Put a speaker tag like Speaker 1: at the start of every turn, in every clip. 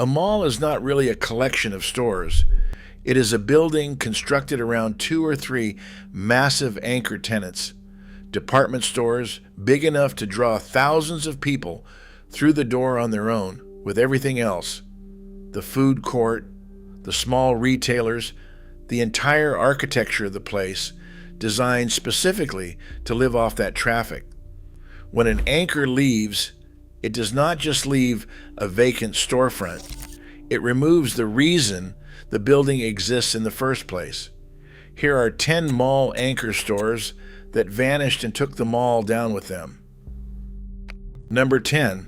Speaker 1: A mall is not really a collection of stores. It is a building constructed around two or three massive anchor tenants. Department stores big enough to draw thousands of people through the door on their own, with everything else. The food court, the small retailers, the entire architecture of the place, designed specifically to live off that traffic. When an anchor leaves, it does not just leave a vacant storefront. It removes the reason the building exists in the first place. Here are 10 mall anchor stores that vanished and took the mall down with them. Number 10.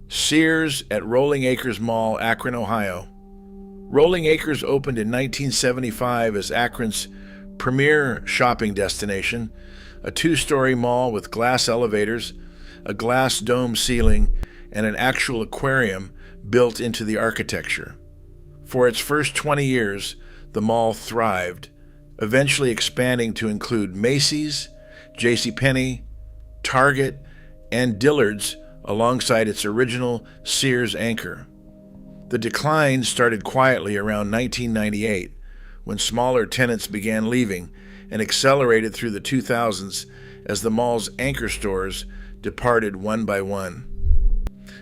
Speaker 1: Sears at Rolling Acres Mall, Akron, Ohio. Rolling Acres opened in 1975 as Akron's premier shopping destination, a two-story mall with glass elevators, a glass dome ceiling, and an actual aquarium built into the architecture. For its first 20 years, the mall thrived, eventually expanding to include Macy's, JCPenney, Target, and Dillard's alongside its original Sears anchor. The decline started quietly around 1998, when smaller tenants began leaving, and accelerated through the 2000s as the mall's anchor stores departed one by one.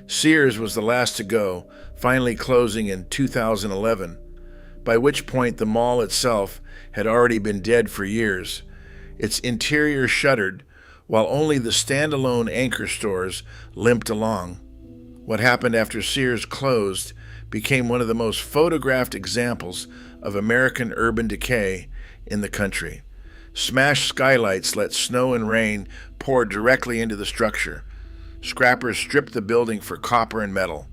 Speaker 1: Sears was the last to go, finally closing in 2011, by which point the mall itself had already been dead for years. Its interior shuttered, while only the standalone anchor stores limped along. What happened after Sears closed became one of the most photographed examples of American urban decay in the country. Smashed skylights let snow and rain pour directly into the structure. Scrappers stripped the building for copper and metal.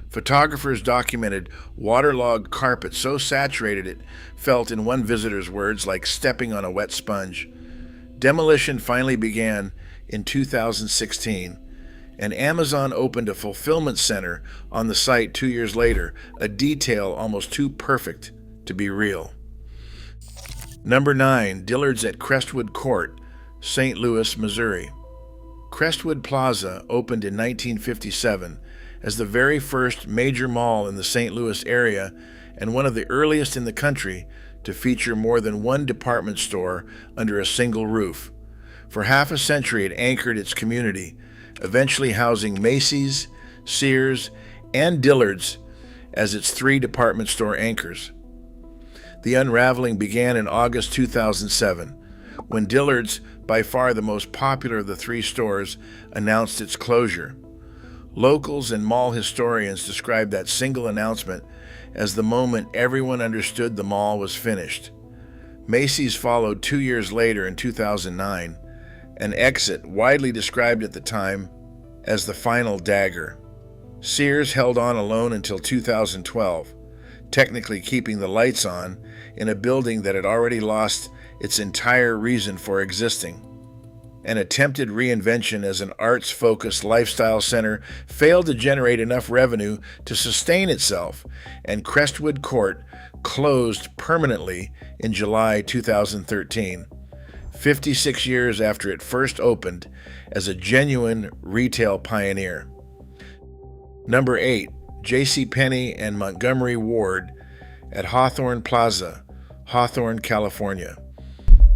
Speaker 1: Photographers documented waterlogged carpet so saturated it felt, in one visitor's words, like stepping on a wet sponge. Demolition finally began in 2016, and Amazon opened a fulfillment center on the site 2 years later, a detail almost too perfect to be real. Number 9, Dillard's at Crestwood Court, St. Louis, Missouri. Crestwood Plaza opened in 1957 as the very first major mall in the St. Louis area and one of the earliest in the country to feature more than one department store under a single roof. For half a century it anchored its community, eventually housing Macy's, Sears, and Dillard's as its 3 department store anchors. The unraveling began in August 2007, when Dillard's, by far the most popular of the 3 stores, announced its closure. Locals and mall historians describe that single announcement as the moment everyone understood the mall was finished. Macy's followed 2 years later in 2009, an exit widely described at the time as the final dagger. Sears held on alone until 2012, technically keeping the lights on in a building that had already lost its entire reason for existing. An attempted reinvention as an arts-focused lifestyle center failed to generate enough revenue to sustain itself, and Crestwood Court closed permanently in July 2013, 56 years after it first opened as a genuine retail pioneer. Number 8, JCPenney and Montgomery Ward at Hawthorne Plaza, Hawthorne, California.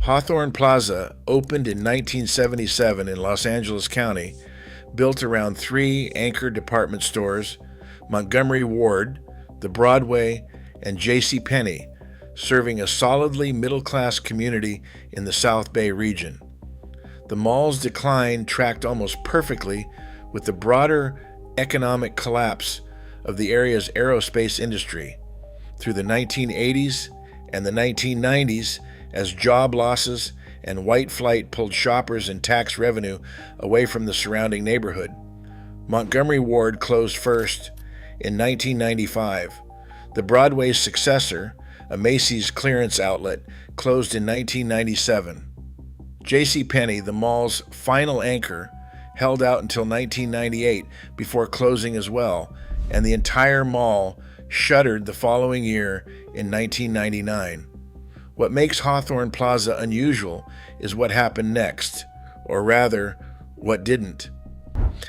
Speaker 1: Hawthorne Plaza opened in 1977 in Los Angeles County, built around 3 anchor department stores, Montgomery Ward, the Broadway, and JCPenney, serving a solidly middle-class community in the South Bay region. The mall's decline tracked almost perfectly with the broader economic collapse of the area's aerospace industry through the 1980s and the 1990s, as job losses and white flight pulled shoppers and tax revenue away from the surrounding neighborhood. Montgomery Ward closed first in 1995. The Broadway's successor, a Macy's clearance outlet, closed in 1997. JCPenney, the mall's final anchor, held out until 1998 before closing as well, and the entire mall shuttered the following year in 1999. What makes Hawthorne Plaza unusual is what happened next, or rather, what didn't.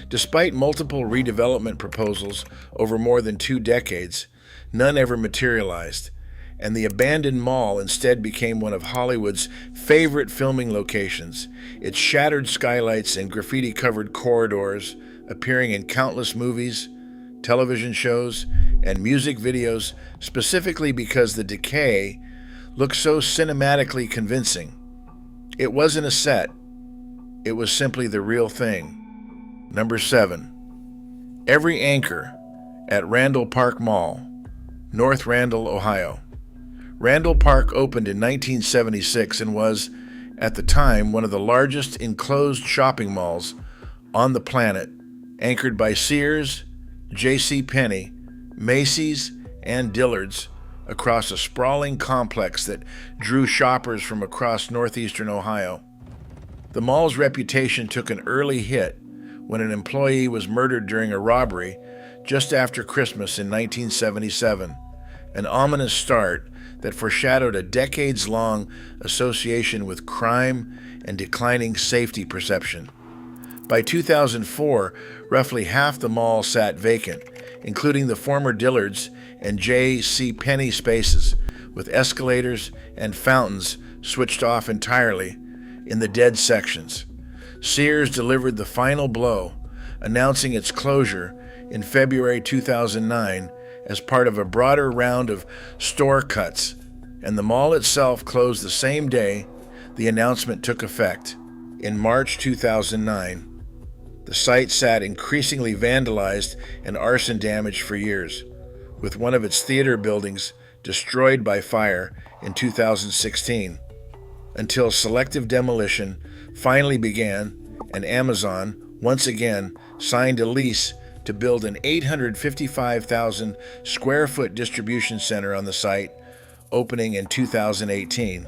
Speaker 1: Despite multiple redevelopment proposals over more than 2 decades, none ever materialized, and the abandoned mall instead became one of Hollywood's favorite filming locations, its shattered skylights and graffiti-covered corridors appearing in countless movies, television shows, and music videos specifically because the decay looked so cinematically convincing. It wasn't a set, it was simply the real thing. Number 7. Every anchor at Randall Park Mall, North Randall, Ohio. Randall Park opened in 1976 and was, at the time, one of the largest enclosed shopping malls on the planet, anchored by Sears, JCPenney, Macy's, and Dillard's across a sprawling complex that drew shoppers from across northeastern Ohio. The mall's reputation took an early hit when an employee was murdered during a robbery just after Christmas in 1977, an ominous start that foreshadowed a decades-long association with crime and declining safety perception. By 2004, roughly half the mall sat vacant, including the former Dillard's and JCPenney spaces, with escalators and fountains switched off entirely in the dead sections. Sears delivered the final blow, announcing its closure in February 2009 as part of a broader round of store cuts, and the mall itself closed the same day the announcement took effect. In March 2009, the site sat increasingly vandalized and arson damaged for years, with one of its theater buildings destroyed by fire in 2016, until selective demolition finally began and Amazon once again signed a lease to build an 855,000 square foot distribution center on the site, opening in 2018.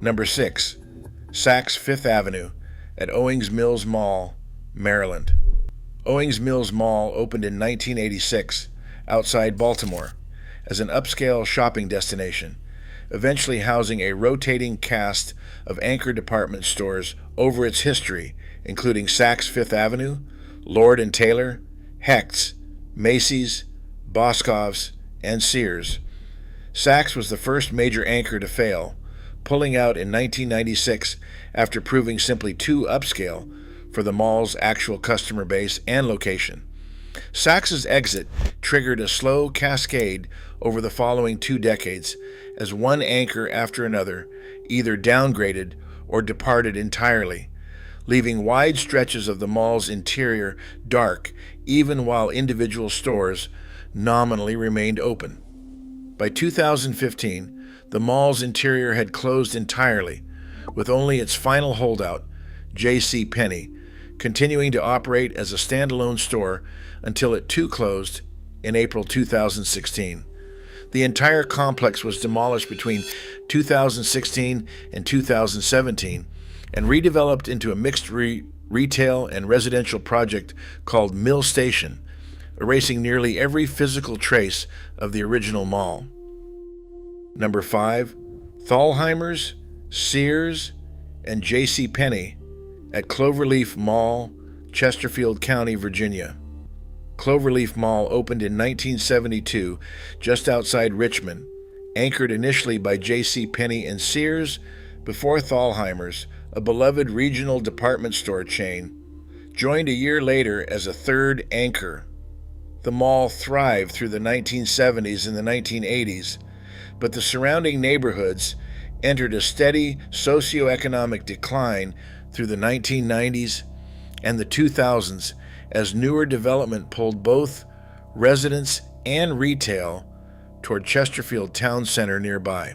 Speaker 1: Number 6. Saks Fifth Avenue at Owings Mills Mall, Maryland. Owings Mills Mall opened in 1986 outside Baltimore as an upscale shopping destination, eventually housing a rotating cast of anchor department stores over its history, including Saks Fifth Avenue, Lord & Taylor, Hecht's, Macy's, Boscov's, and Sears. Saks was the first major anchor to fail, pulling out in 1996 after proving simply too upscale for the mall's actual customer base and location. Saks's exit triggered a slow cascade over the following 2 decades as one anchor after another either downgraded or departed entirely, leaving wide stretches of the mall's interior dark even while individual stores nominally remained open. By 2015, the mall's interior had closed entirely, with only its final holdout, JCPenney, continuing to operate as a standalone store until it too closed in April 2016. The entire complex was demolished between 2016 and 2017 and redeveloped into a mixed retail and residential project called Mill Station, erasing nearly every physical trace of the original mall. Number 5. Thalheimer's, Sears, and JCPenney at Cloverleaf Mall, Chesterfield County, Virginia. Cloverleaf Mall opened in 1972 just outside Richmond, anchored initially by JCPenney and Sears before Thalheimer's, a beloved regional department store chain, joined a year later as a third anchor. The mall thrived through the 1970s and the 1980s, but the surrounding neighborhoods entered a steady socioeconomic decline through the 1990s and the 2000s as newer development pulled both residents and retail toward Chesterfield Town Center nearby.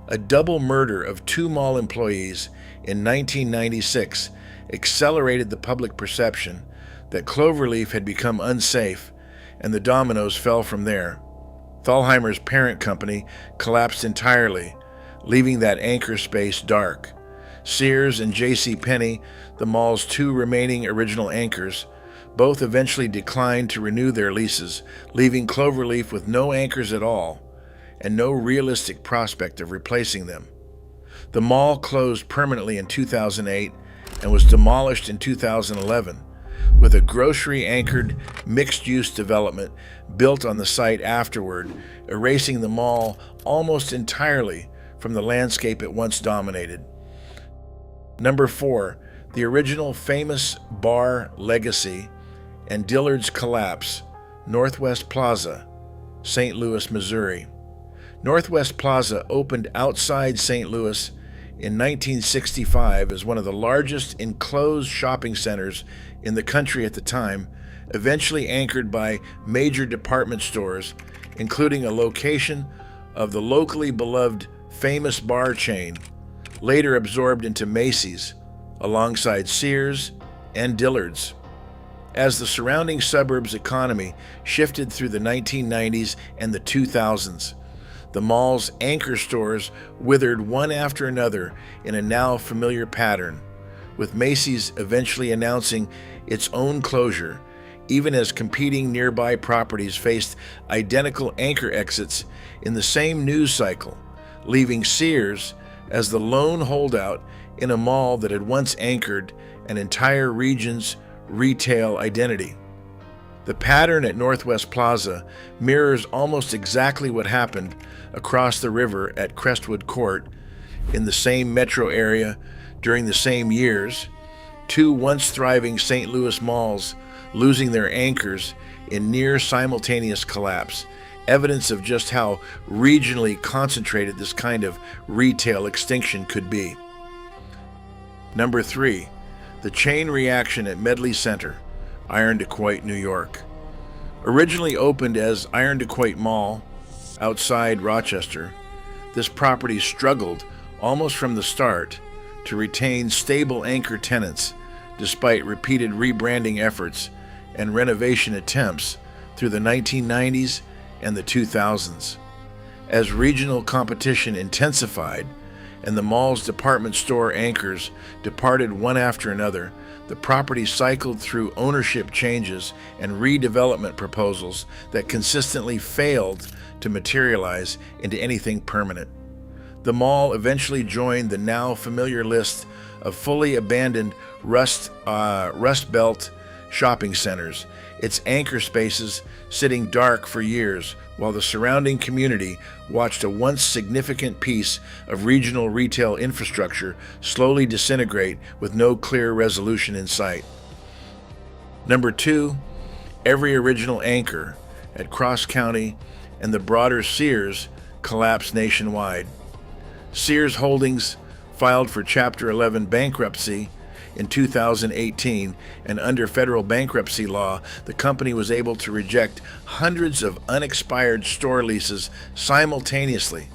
Speaker 1: A double murder of 2 mall employees in 1996 accelerated the public perception that Cloverleaf had become unsafe, and the dominoes fell from there. Thalheimer's parent company collapsed entirely, leaving that anchor space dark. Sears and JCPenney, the mall's 2 remaining original anchors, both eventually declined to renew their leases, leaving Cloverleaf with no anchors at all and no realistic prospect of replacing them. The mall closed permanently in 2008 and was demolished in 2011, with a grocery-anchored mixed-use development built on the site afterward, erasing the mall almost entirely from the landscape it once dominated. Number 4, the original famous bar legacy and Dillard's collapse, Northwest Plaza, St. Louis, Missouri. Northwest Plaza opened outside St. Louis in 1965 as one of the largest enclosed shopping centers in the country at the time, eventually anchored by major department stores, including a location of the locally beloved famous bar chain, later absorbed into Macy's, alongside Sears and Dillard's. As the surrounding suburbs economy shifted through the 1990s and the 2000s, the mall's anchor stores withered one after another in a now familiar pattern, with Macy's eventually announcing its own closure, even as competing nearby properties faced identical anchor exits in the same news cycle, leaving Sears as the lone holdout in a mall that had once anchored an entire region's retail identity. The pattern at Northwest Plaza mirrors almost exactly what happened across the river at Crestwood Court in the same metro area during the same years, two once thriving St. Louis malls losing their anchors in near simultaneous collapse, evidence of just how regionally concentrated this kind of retail extinction could be. Number 3, the chain reaction at Medley Centre, Irondequoit, New York. Originally opened as Irondequoit Mall outside Rochester, this property struggled almost from the start to retain stable anchor tenants despite repeated rebranding efforts and renovation attempts through the 1990s and the 2000s. As regional competition intensified and the mall's department store anchors departed one after another, the property cycled through ownership changes and redevelopment proposals that consistently failed to materialize into anything permanent. The mall eventually joined the now familiar list of fully abandoned Rust Belt shopping centers, its anchor spaces sitting dark for years while the surrounding community watched a once significant piece of regional retail infrastructure slowly disintegrate with no clear resolution in sight. Number 2, every original anchor at Cross County and the broader Sears collapsed nationwide. Sears Holdings filed for Chapter 11 bankruptcy in 2018, and under federal bankruptcy law, the company was able to reject hundreds of unexpired store leases simultaneously,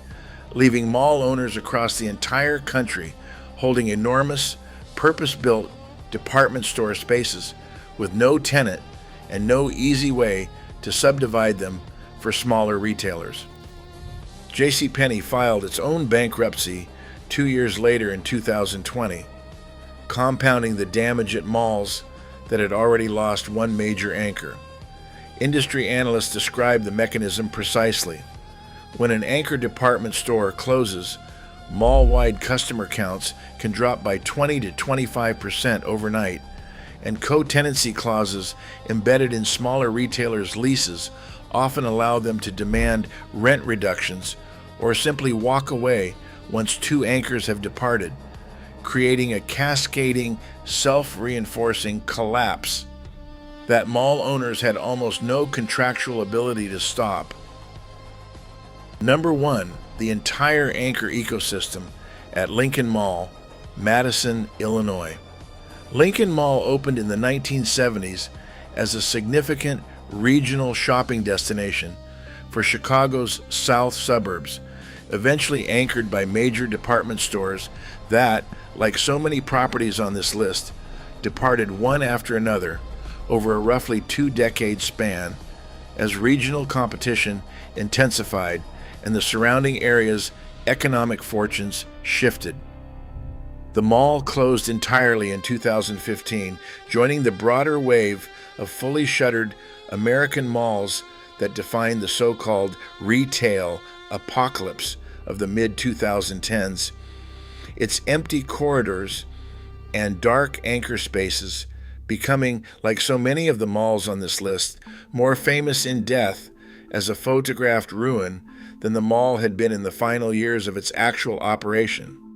Speaker 1: leaving mall owners across the entire country holding enormous, purpose-built department store spaces with no tenant and no easy way to subdivide them for smaller retailers. JCPenney filed its own bankruptcy 2 years later in 2020, compounding the damage at malls that had already lost one major anchor. Industry analysts describe the mechanism precisely. When an anchor department store closes, mall-wide customer counts can drop by 20 to 25% overnight, and co-tenancy clauses embedded in smaller retailers' leases often allow them to demand rent reductions or simply walk away once two anchors have departed, creating a cascading, self-reinforcing collapse that mall owners had almost no contractual ability to stop. Number 1, the entire anchor ecosystem at Lincoln Mall, Madison, Illinois. Lincoln Mall opened in the 1970s as a significant regional shopping destination for Chicago's south suburbs, eventually anchored by major department stores that, like so many properties on this list, departed one after another over a roughly 2-decade span as regional competition intensified and the surrounding area's economic fortunes shifted. The mall closed entirely in 2015, joining the broader wave of fully shuttered American malls that defined the so-called retail apocalypse of the mid-2010s. Its empty corridors and dark anchor spaces becoming, like so many of the malls on this list, more famous in death as a photographed ruin than the mall had been in the final years of its actual operation.